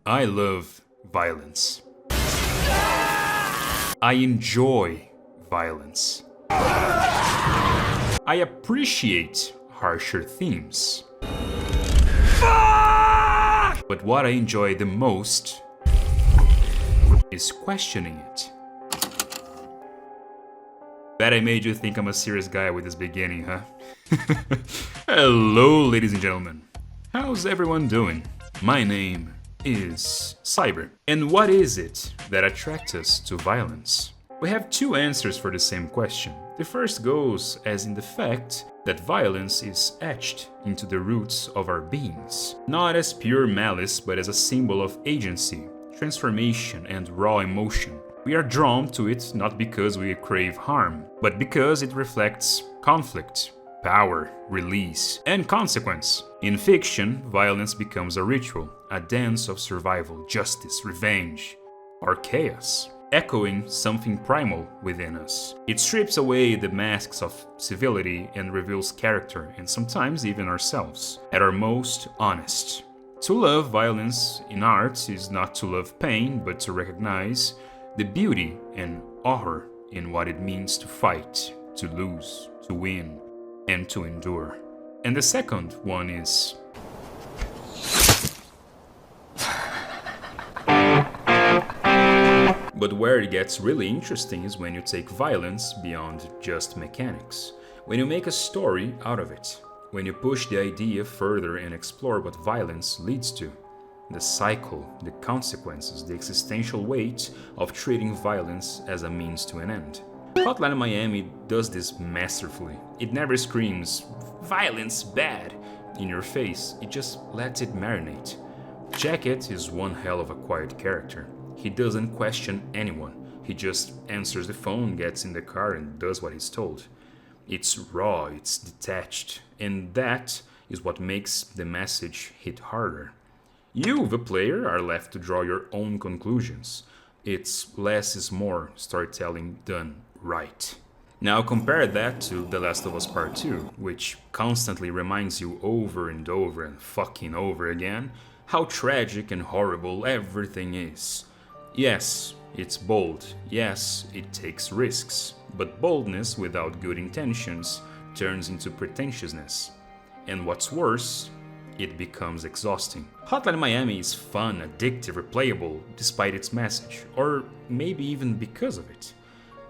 I love violence. I enjoy violence. I appreciate harsher themes. But what I enjoy the most is questioning it. Bet I made you think I'm a serious guy with this beginning, huh? Hello, ladies and gentlemen. How's everyone doing? My name is Cyber. And what is it that attracts us to violence? We have two answers for the same question. The first goes as in the fact that violence is etched into the roots of our beings, not as pure malice, but as a symbol of agency, transformation, and raw emotion. We are drawn to it not because we crave harm, but because it reflects conflict, power, release, and consequence. In fiction, violence becomes a ritual, a dance of survival, justice, revenge, or chaos, echoing something primal within us. It strips away the masks of civility and reveals character, and sometimes even ourselves, at our most honest. To love violence in art is not to love pain, but to recognize the beauty and horror in what it means to fight, to lose, to win, and to endure. And the second one is but where it gets really interesting is when you take violence beyond just mechanics. When you make a story out of it. When you push the idea further and explore what violence leads to. The cycle, the consequences, the existential weight of treating violence as a means to an end. Hotline Miami does this masterfully. It never screams, "Violence bad," in your face, it just lets it marinate. Jacket is one hell of a quiet character. He doesn't question anyone. He just answers the phone, gets in the car, and does what he's told. It's raw, it's detached, and that is what makes the message hit harder. You, the player, are left to draw your own conclusions. It's less is more storytelling done right. Now compare that to The Last of Us Part 2, which constantly reminds you over and over and fucking over again how tragic and horrible everything is. Yes, it's bold. Yes, it takes risks. But boldness without good intentions turns into pretentiousness. And what's worse, it becomes exhausting. Hotline Miami is fun, addictive, replayable, despite its message, or maybe even because of it.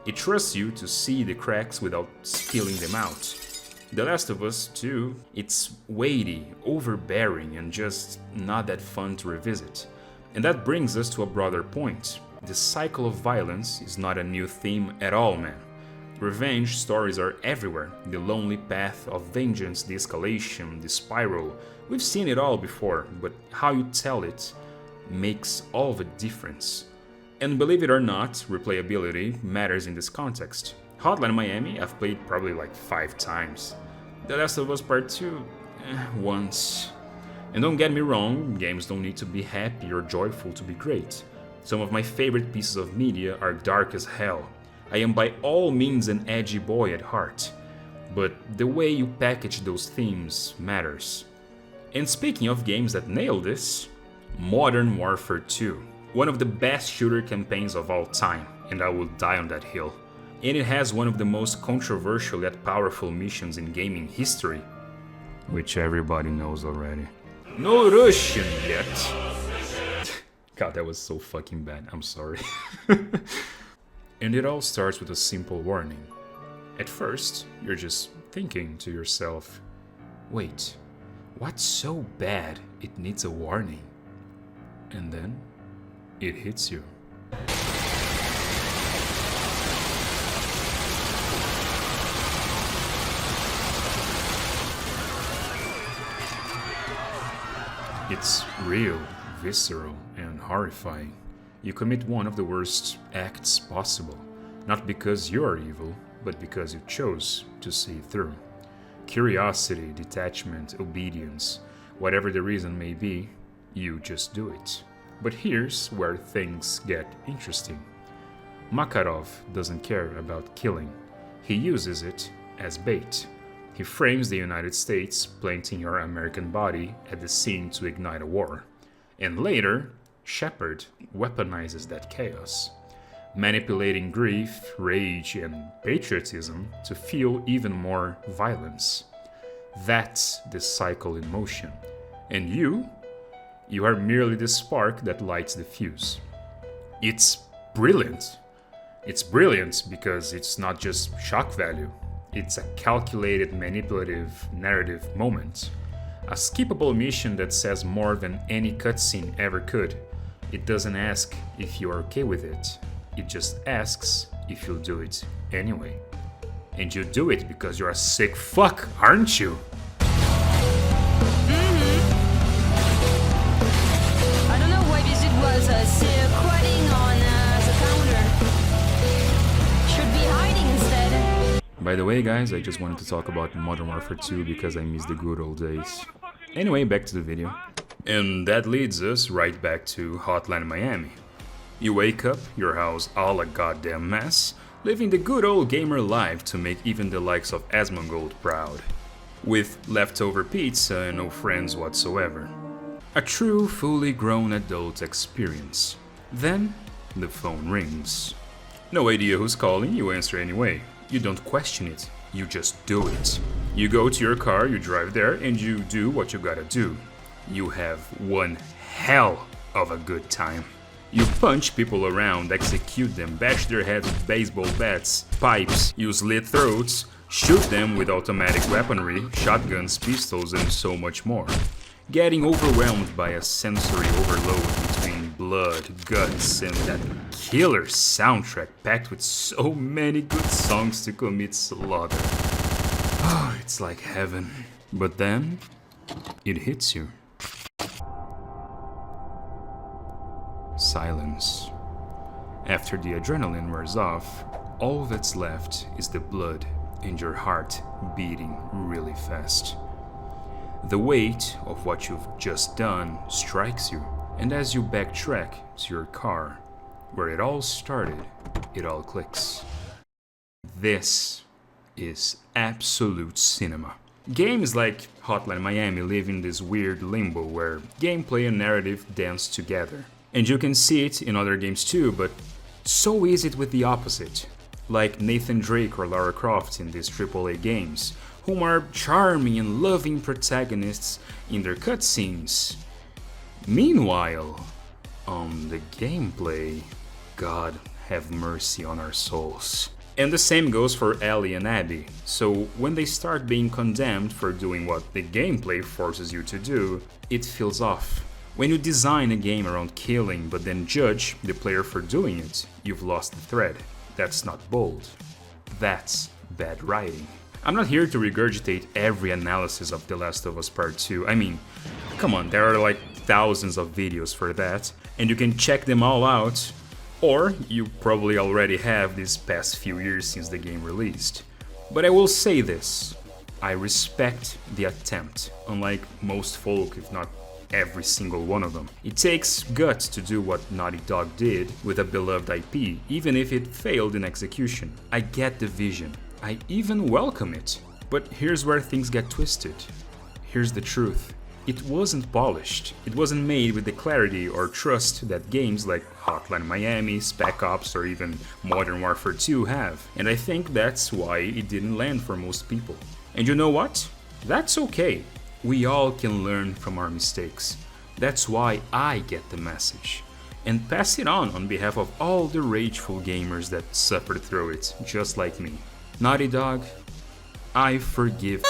It trusts you to see the cracks without spilling them out. The Last of Us 2, it's weighty, overbearing, and just not that fun to revisit. And that brings us to a broader point. The cycle of violence is not a new theme at all, man. Revenge stories are everywhere. The lonely path of vengeance, the escalation, the spiral. We've seen it all before, but how you tell it makes all the difference. And believe it or not, replayability matters in this context. Hotline Miami I've played probably like 5 times. The Last of Us Part 2, once. And don't get me wrong, games don't need to be happy or joyful to be great. Some of my favorite pieces of media are dark as hell. I am by all means an edgy boy at heart. But the way you package those themes matters. And speaking of games that nail this, Modern Warfare 2. One of the best shooter campaigns of all time, and I will die on that hill. And it has one of the most controversial yet powerful missions in gaming history, which everybody knows already. No Russian yet. God, that was so fucking bad, I'm sorry. And it all starts with a simple warning. At first, you're just thinking to yourself, wait, what's so bad it needs a warning? And then, it hits you. It's real, visceral, and horrifying. You commit one of the worst acts possible, not because you are evil, but because you chose to see it through. Curiosity, detachment, obedience, whatever the reason may be, you just do it. But here's where things get interesting. Makarov doesn't care about killing. He uses it as bait. He frames the United States planting your American body at the scene to ignite a war. And later, Shepard weaponizes that chaos, manipulating grief, rage, and patriotism to fuel even more violence. That's the cycle in motion. And you are merely the spark that lights the fuse. It's brilliant. It's brilliant because it's not just shock value. It's a calculated, manipulative narrative moment. A skippable mission that says more than any cutscene ever could. It doesn't ask if you're okay with it. It just asks if you'll do it anyway. And you do it because you're a sick fuck, aren't you? I don't know why this it was quoting on the counter. Should be hiding instead. By the way, guys, I just wanted to talk about Modern Warfare 2 because I miss the good old days. Anyway, back to the video. And that leads us right back to Hotline Miami. You wake up, your house all a goddamn mess, living the good old gamer life to make even the likes of Asmongold proud. With leftover pizza and no friends whatsoever. A true, fully grown adult experience. Then, the phone rings. No idea who's calling, you answer anyway. You don't question it, you just do it. You go to your car, you drive there, and you do what you gotta do. You have one hell of a good time. You punch people around, execute them, bash their heads with baseball bats, pipes, you slit throats, shoot them with automatic weaponry, shotguns, pistols, and so much more. Getting overwhelmed by a sensory overload between blood, guts, and that killer soundtrack packed with so many good songs to commit slaughter. Oh, it's like heaven. But then, it hits you. Silence. After the adrenaline wears off, all that's left is the blood and your heart beating really fast. The weight of what you've just done strikes you, and as you backtrack to your car, where it all started, it all clicks. This is absolute cinema. Games like Hotline Miami live in this weird limbo where gameplay and narrative dance together. And you can see it in other games too, but so is it with the opposite. Like Nathan Drake or Lara Croft in these AAA games, whom are charming and loving protagonists in their cutscenes. Meanwhile, on the gameplay, God have mercy on our souls. And the same goes for Ellie and Abby, so when they start being condemned for doing what the gameplay forces you to do, it feels off. When you design a game around killing but then judge the player for doing it, you've lost the thread. That's not bold. That's bad writing. I'm not here to regurgitate every analysis of The Last of Us Part 2. I mean, come on, there are like thousands of videos for that, and you can check them all out, or you probably already have these past few years since the game released. But I will say this, I respect the attempt, unlike most folk, if not every single one of them. It takes guts to do what Naughty Dog did with a beloved IP, even if it failed in execution. I get the vision. I even welcome it. But here's where things get twisted. Here's the truth. It wasn't polished. It wasn't made with the clarity or trust that games like Hotline Miami, Spec Ops, or even Modern Warfare 2 have. And I think that's why it didn't land for most people. And you know what? That's okay. We all can learn from our mistakes. That's why I get the message. And pass it on behalf of all the rageful gamers that suffered through it, just like me. Naughty Dog, I forgive